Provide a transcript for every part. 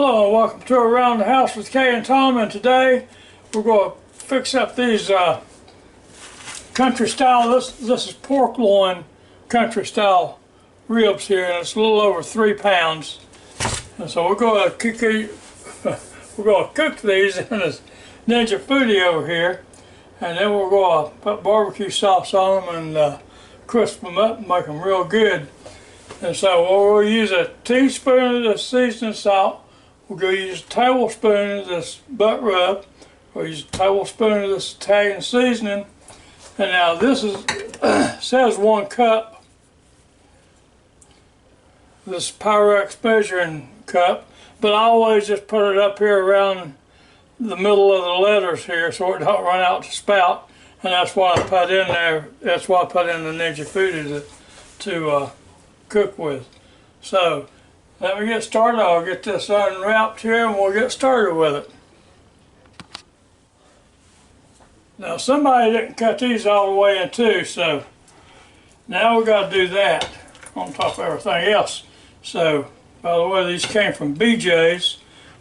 Hello and welcome to Around the House with Kay and Tom, and today we're going to fix up these country style, this is pork loin country style ribs here, and it's a little over 3 pounds. And so we're going to cook these in this Ninja FOODi over here, and then we're going to put barbecue sauce on them and crisp them up and make them real good. And so we'll use a teaspoon of this seasoning salt. We're going to use a tablespoon of this butt rub. We'll use a tablespoon of this Italian seasoning. And now this is says 1 cup. This Pyrex measuring cup, but I always just put it up here around the middle of the letters here so it don't run out to spout. And that's what I put in there. That's what I put in the Ninja FOODi to cook with. So let me get started. I'll get this unwrapped here and we'll get started with it. Now somebody didn't cut these all the way in two, so now we got to do that on top of everything else. So by the way, these came from BJ's,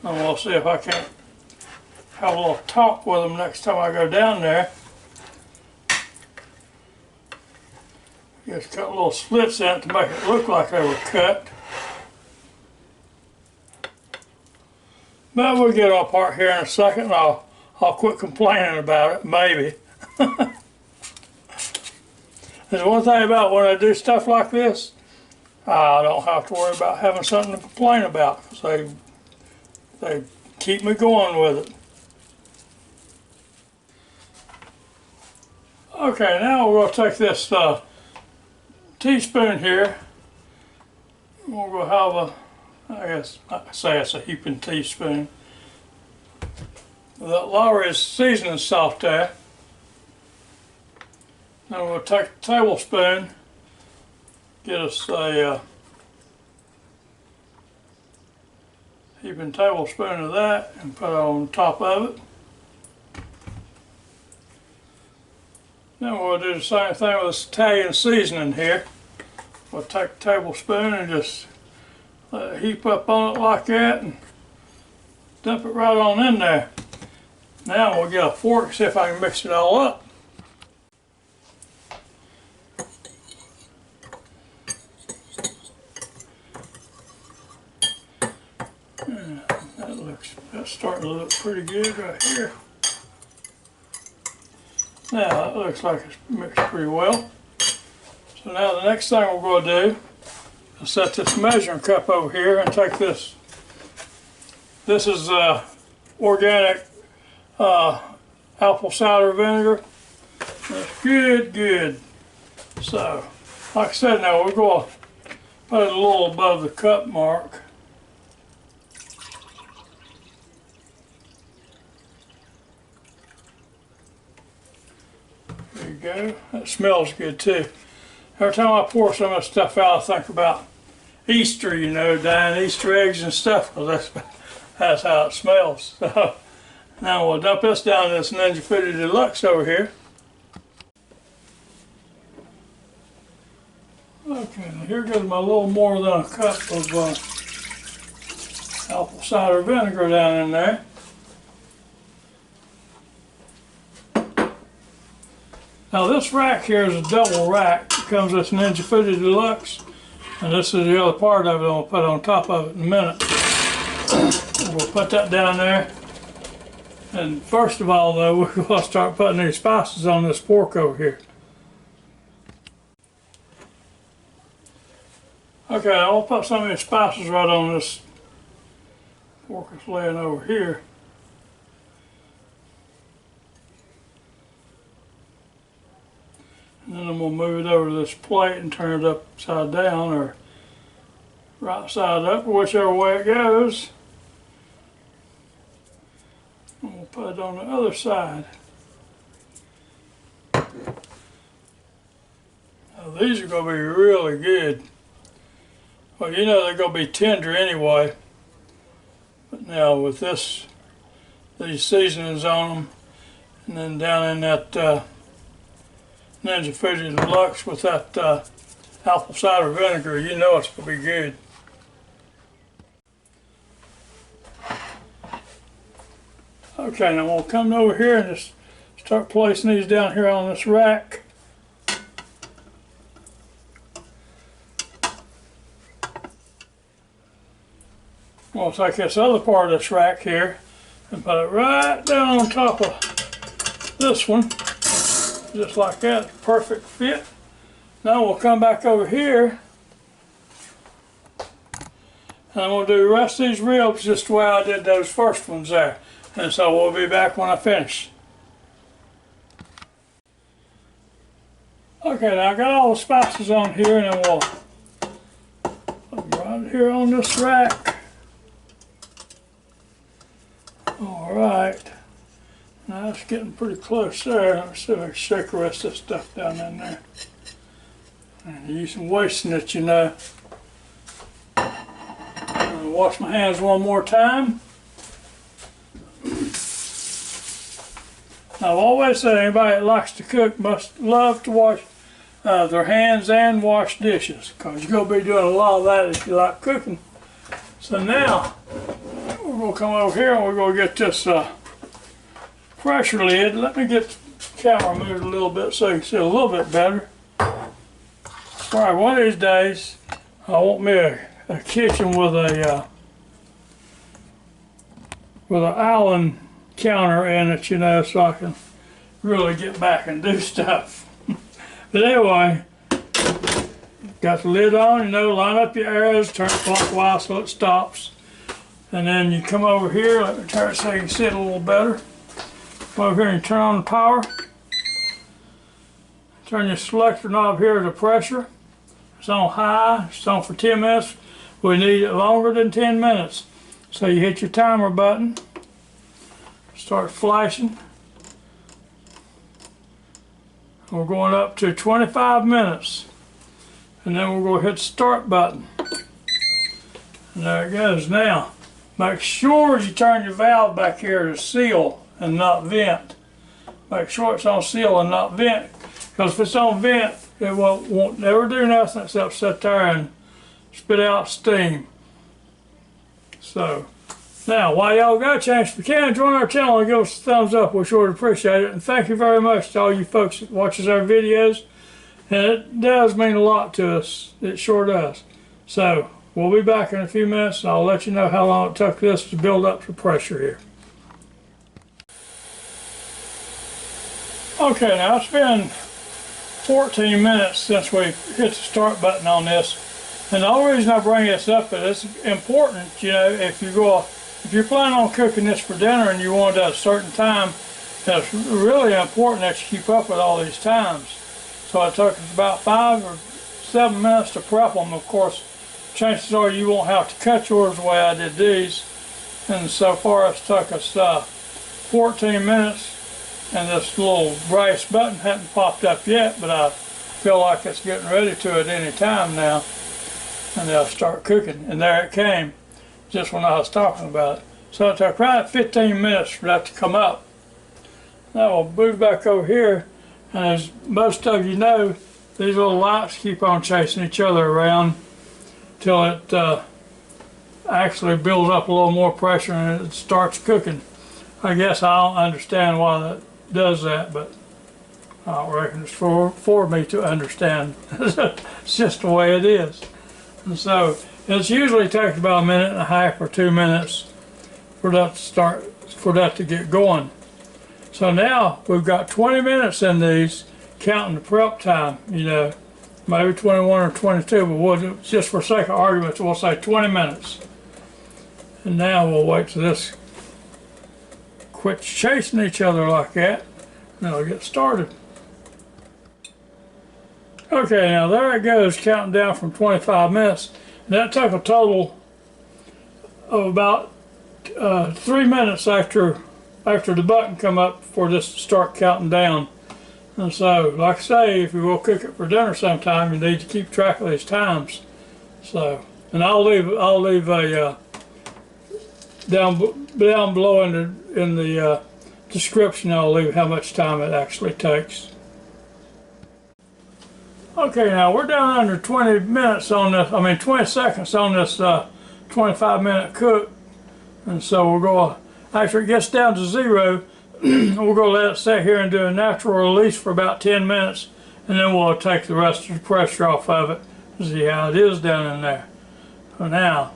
and we'll see if I can't have a little talk with them next time I go down there. Just cut little slits in it to make it look like they were cut. But we'll get all apart here in a second, and I'll quit complaining about it, maybe. There's one thing about when I do stuff like this, I don't have to worry about having something to complain about, because they keep me going with it. Okay, now we're going to take this teaspoon here. We're going to have a, I guess I say it's a heaping teaspoon. That Lawry's seasoning salt there. Then we'll take a tablespoon, get us a heaping tablespoon of that and put it on top of it. Then we'll do the same thing with this Italian seasoning here. We'll take a tablespoon and just let it heap up on it like that and dump it right on in there. Now we'll get a fork, see if I can mix it all up. That's starting to look pretty good right here. Now that looks like it's mixed pretty well. So now the next thing we're going to do is set this measuring cup over here and take this. This is organic apple cider vinegar. That's good. So, like I said, now we're going to put it a little above the cup mark. There you go. That smells good too. Every time I pour some of this stuff out, I think about Easter, you know, dyeing Easter eggs and stuff, because that's how it smells. So now we'll dump this down in this Ninja FOODi DELUXE over here. Okay, now here goes my little more than a cup of apple cider vinegar down in there. Now this rack here is a double rack. It comes with this Ninja FOODi DELUXE, and this is the other part of it I'll put on top of it in a minute. We'll put that down there. And first of all though, we're going to start putting these spices on this pork over here. Okay, I'll put some of these spices right on this pork that's laying over here. And then I'm going to move it over to this plate and turn it upside down, or right side up, whichever way it goes. And we'll put it on the other side. Now these are going to be really good. Well, you know they're going to be tender anyway. But now with these seasonings on them, and then down in that Ninja FOODi DELUXE with that apple cider vinegar, you know it's going to be good. Okay, now we'll come over here and just start placing these down here on this rack. We'll take this other part of this rack here and put it right down on top of this one, just like that, perfect fit. Now we'll come back over here and we'll do the rest of these ribs just the way I did those first ones there. And so we'll be back when I finish. Okay, now I got all the spices on here, and then we'll put them right here on this rack. Alright, now it's getting pretty close there. Let me see if I can shake the rest of this stuff down in there. And using wasting it, you know. I'm going to wash my hands one more time. Now, I've always said anybody that likes to cook must love to wash their hands and wash dishes, because you're going to be doing a lot of that if you like cooking. So now, we're going to come over here and we're going to get this pressure lid. Let me get the camera moved a little bit so you can see a little bit better. Alright, one of these days I want me a kitchen with a island counter in it, you know, so I can really get back and do stuff. But anyway, got the lid on, you know, line up your arrows, turn it clockwise so it stops. And then you come over here, let me turn it so you can see it a little better. Come over here and turn on the power. Turn your selector knob here to pressure. It's on high, it's on for 10 minutes. We need it longer than 10 minutes. So you hit your timer button, start flashing. We're going up to 25 minutes. And then we're going to hit the start button. And there it goes. Now, make sure you turn your valve back here to seal and not vent. Make sure it's on seal and not vent. Because if it's on vent, it won't never do nothing except sit there and spit out steam. So, now, while y'all got a chance, if you can, join our channel and give us a thumbs up. We sure appreciate it. And thank you very much to all you folks that watches our videos. And it does mean a lot to us. It sure does. So, we'll be back in a few minutes, and I'll let you know how long it took this to build up the pressure here. Okay, now it's been 14 minutes since we hit the start button on this. And the only reason I bring this up is it's important, you know, if you're planning on cooking this for dinner and you want it at a certain time, it's really important that you keep up with all these times. So it took us about 5 or 7 minutes to prep them. Of course, chances are you won't have to cut yours the way I did these. And so far it's took us 14 minutes, and this little brace button hasn't popped up yet, but I feel like it's getting ready to at any time now. And they'll start cooking. And there it came, just when I was talking about it. So it took right 15 minutes for that to come up. Now we'll move back over here, and as most of you know, these little lights keep on chasing each other around till it actually builds up a little more pressure and it starts cooking. I guess I don't understand why that does that, but I don't reckon it's for me to understand. It's just the way it is. And so it usually takes about 1.5 minutes or 2 minutes for that to get going. So now we've got 20 minutes in these, counting the prep time, you know, maybe 21 or 22, but we'll just for sake of argument, we'll say 20 minutes. And now we'll wait till this quit chasing each other like that, and it'll get started. Okay, now there it goes, counting down from 25 minutes. And that took a total of about 3 minutes after the button come up for this to start counting down. And so, like I say, if you will cook it for dinner sometime, you need to keep track of these times. So, and I'll leave a down below in the description. I'll leave how much time it actually takes. Okay, now we're down under 20 minutes on this, 20 seconds on this 25-minute cook. And so we're going to after it gets down to 0, we're going to let it sit here and do a natural release for about 10 minutes, and then we'll take the rest of the pressure off of it to see how it is down in there. So now,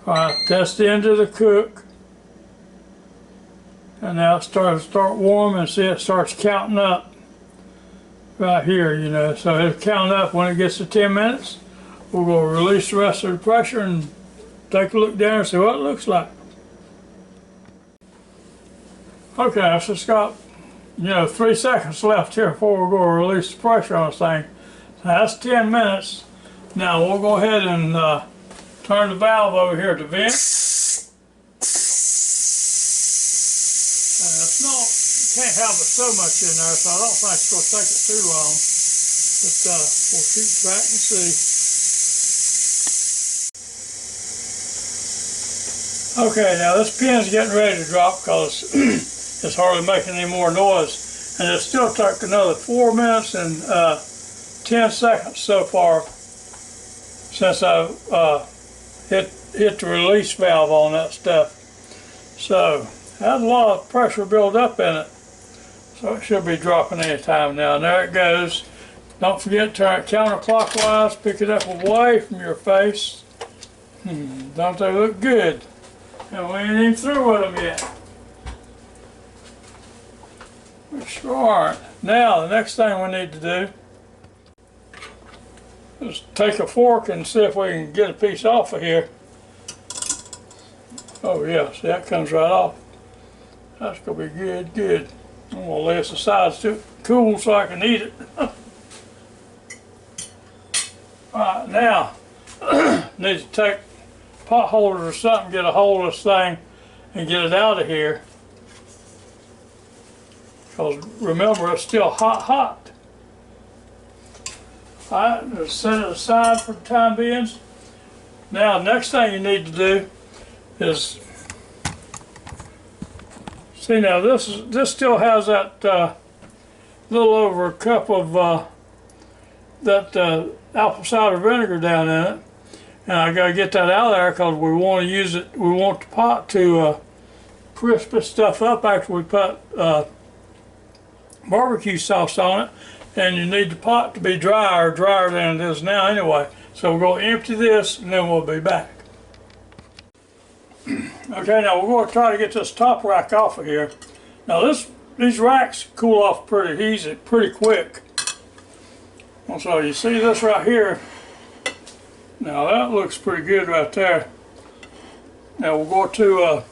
alright, that's the end of the cook. And now it starts to start warm, and see it starts counting up right here, you know. So it'll count up when it gets to 10 minutes. We're going to release the rest of the pressure and take a look down and see what it looks like. Okay, so it's got, 3 seconds left here before we're going to release the pressure on this thing. So that's 10 minutes. Now we'll go ahead and turn the valve over here to vent. It's not, you can't have it so much in there, so I don't think it's going to take it too long. But we'll keep track and see. Okay, now this pin's getting ready to drop because it's hardly making any more noise. And it still took another 4 minutes and 10 seconds so far since I hit the release valve on that stuff. So, has a lot of pressure built up in it. So it should be dropping any time now. And there it goes. Don't forget to turn it counterclockwise, pick it up away from your face. Don't they look good? And we ain't even through with them yet. We sure aren't. Now, the next thing we need to do is take a fork and see if we can get a piece off of here. Oh yeah, see that comes right off. That's going to be good, good. I'm going to lay this aside so it's cool so I can eat it. Alright, now, need to take pot holders or something, get a hold of this thing and get it out of here. Because remember, it's still hot. Alright, just set it aside for the time being. Now, the next thing you need to do is, see now this still has that little over a cup of that apple cider vinegar down in it. And I gotta get that out of there because we want to use it, we want the pot to crisp this stuff up after we put barbecue sauce on it. And you need the pot to be drier than it is now anyway. So we're going to empty this and then we'll be back. Okay, now we're going to try to get this top rack off of here. Now these racks cool off pretty easy, pretty quick. And so you see this right here. Now that looks pretty good right there. Now we'll go to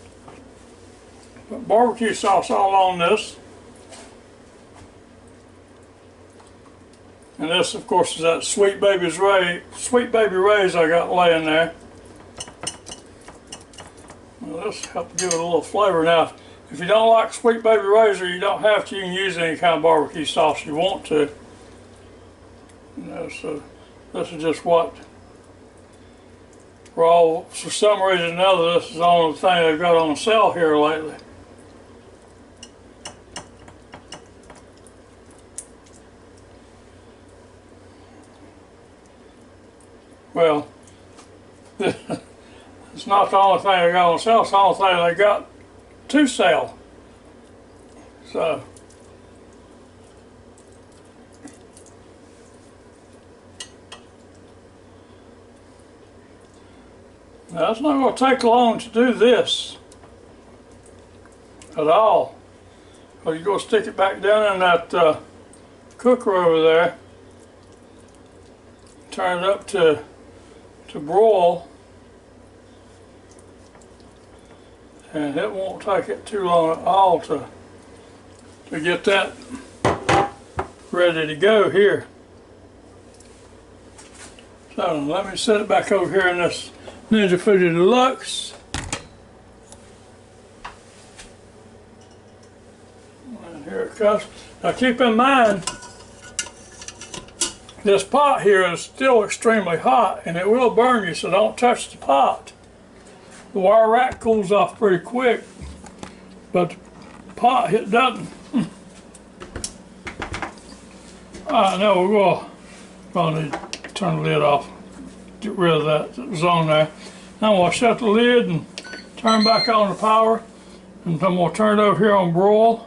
put barbecue sauce all on this. And this, of course, is that Sweet Baby Ray's I got laying there. Well, this helps give it a little flavor. Now, if you don't like Sweet Baby Ray's, or you don't have to, you can use any kind of barbecue sauce you want to. So this is just what, for some reason or another, this is the only thing they've got on sale here lately. Well, it's not the only thing they got on sale, it's the only thing they got to sell. So, now it's not going to take long to do this at all. So you're going to stick it back down in that cooker over there, turn it up to broil, and it won't take it too long at all to get that ready to go here. So let me set it back over here in this FOODi Deluxe. And here it comes. Now keep in mind, this pot here is still extremely hot and it will burn you, so don't touch the pot. The wire rack cools off pretty quick, but the pot, it doesn't. Alright, now we're going to need to turn the lid off, get rid of that was on there. Now we'll shut the lid and turn back on the power, And I'm going to turn it over here on broil.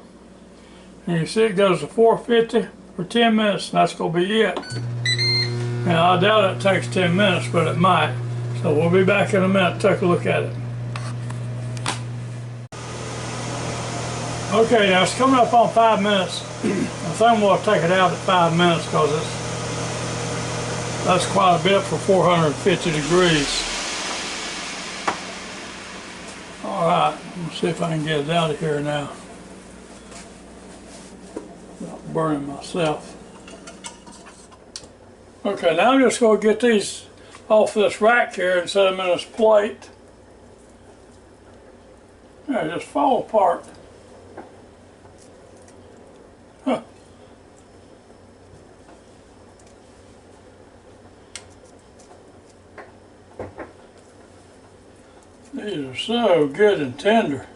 And you see it goes to 450 for 10 minutes, and that's going to be it. Now I doubt it takes 10 minutes, but it might. So we'll be back in a minute to take a look at it. Okay, now it's coming up on 5 minutes. I think we'll take it out at 5 minutes because that's quite a bit for 450 degrees. All right, let's see if I can get it out of here now. Not burning myself. Okay, now I'm just going to get these off this rack here and set them in this plate. They just fall apart. Huh. These are so good and tender.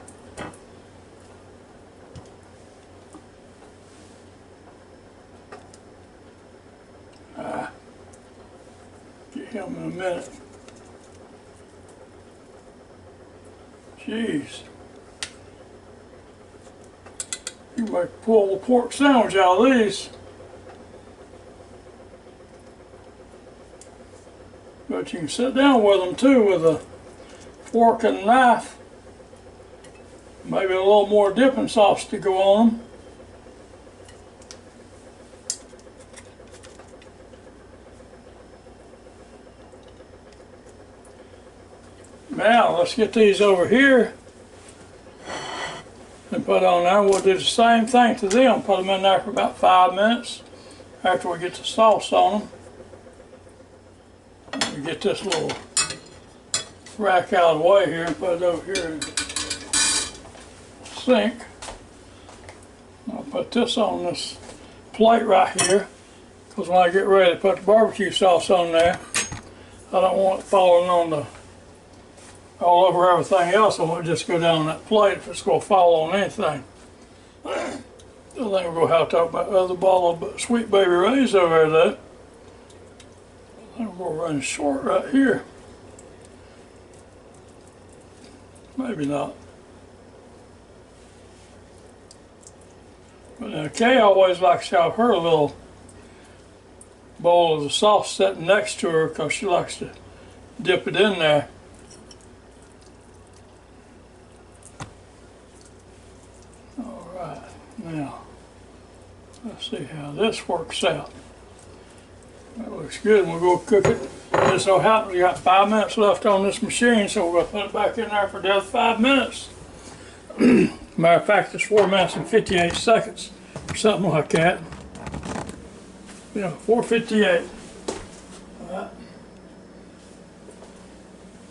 Get him in a minute. Jeez. You can make a pulled pork sandwich out of these. But you can sit down with them too with a fork and knife. Maybe a little more dipping sauce to go on them. Now let's get these over here and put on there. We'll do the same thing to them. Put them in there for about 5 minutes after we get the sauce on them. Let me get this little rack out of the way here and put it over here in the sink. I'll put this on this plate right here because when I get ready to put the barbecue sauce on there, I don't want it falling on the all over everything else. I want to just go down on that plate if it's going to fall on anything. I think we're going to have to talk about the other bottle of Sweet Baby Ray's over there though. I think we're going to run short right here. Maybe not. But Kay always likes to have her little bowl of the sauce sitting next to her because she likes to dip it in there. Now, let's see how this works out. That looks good. We'll go cook it. It so happens we got 5 minutes left on this machine, so we're going to put it back in there for the other 5 minutes. Matter of fact, it's 4 minutes and 58 seconds, or something like that. Yeah, 4:58. All right.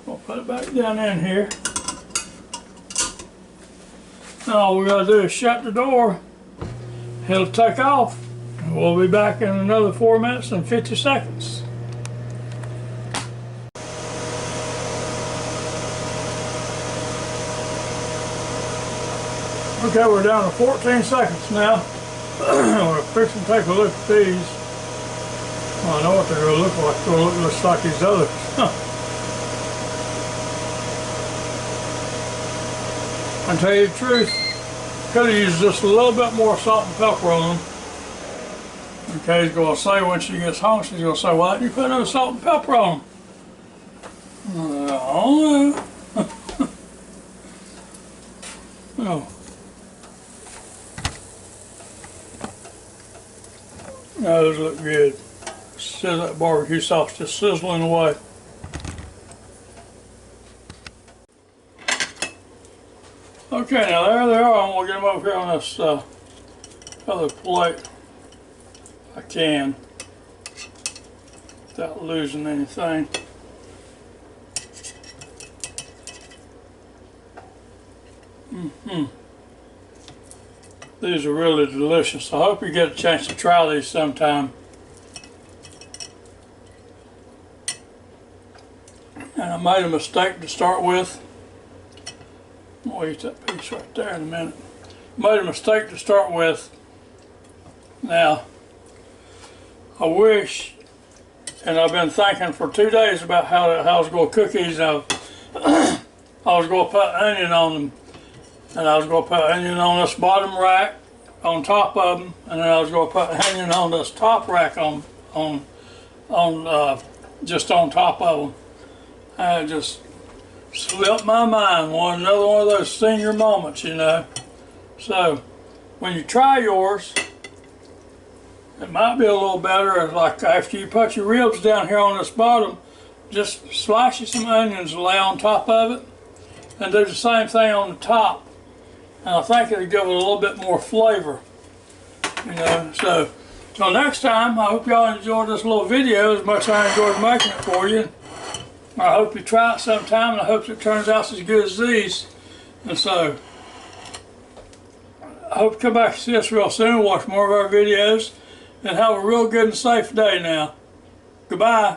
We'll put it back down in here. Now all we got to do is shut the door. It'll take off. And we'll be back in another 4 minutes and 50 seconds. Okay, we're down to 14 seconds now. We're fixing to take a look at these. Well, I know what they're going to look like. They're going to look just like these others. I'll tell you the truth, could have used just a little bit more salt and pepper on them. And Kay's going to say when she gets home, she's going to say, why didn't you put no salt and pepper on them? I don't know. No. Those look good. See that barbecue sauce just sizzling away. Okay, now there they are. I'm going to get them over here on this other plate. I can, without losing anything. These are really delicious. I hope you get a chance to try these sometime. And I made a mistake to start with. I'll eat that piece right there in a minute. Made a mistake to start with. Now, I wish, and I've been thinking for 2 days about how I was going to cook these. I was going to put onion on them And I was going to put onion on this bottom rack on top of them, and then I was going to put onion on this top rack just on top of them. And it just slipped my mind. Another one of those senior moments, you know. So when you try yours, it might be a little better, like after you put your ribs down here on this bottom, just slice you some onions and lay on top of it, and do the same thing on the top. And I think it'll give it a little bit more flavor, you know. So till next time, I hope y'all enjoyed this little video as much as I enjoyed making it for you. I hope you try it sometime, and I hope it turns out as good as these. And so I hope you come back and see us real soon, watch more of our videos, and have a real good and safe day now. Goodbye.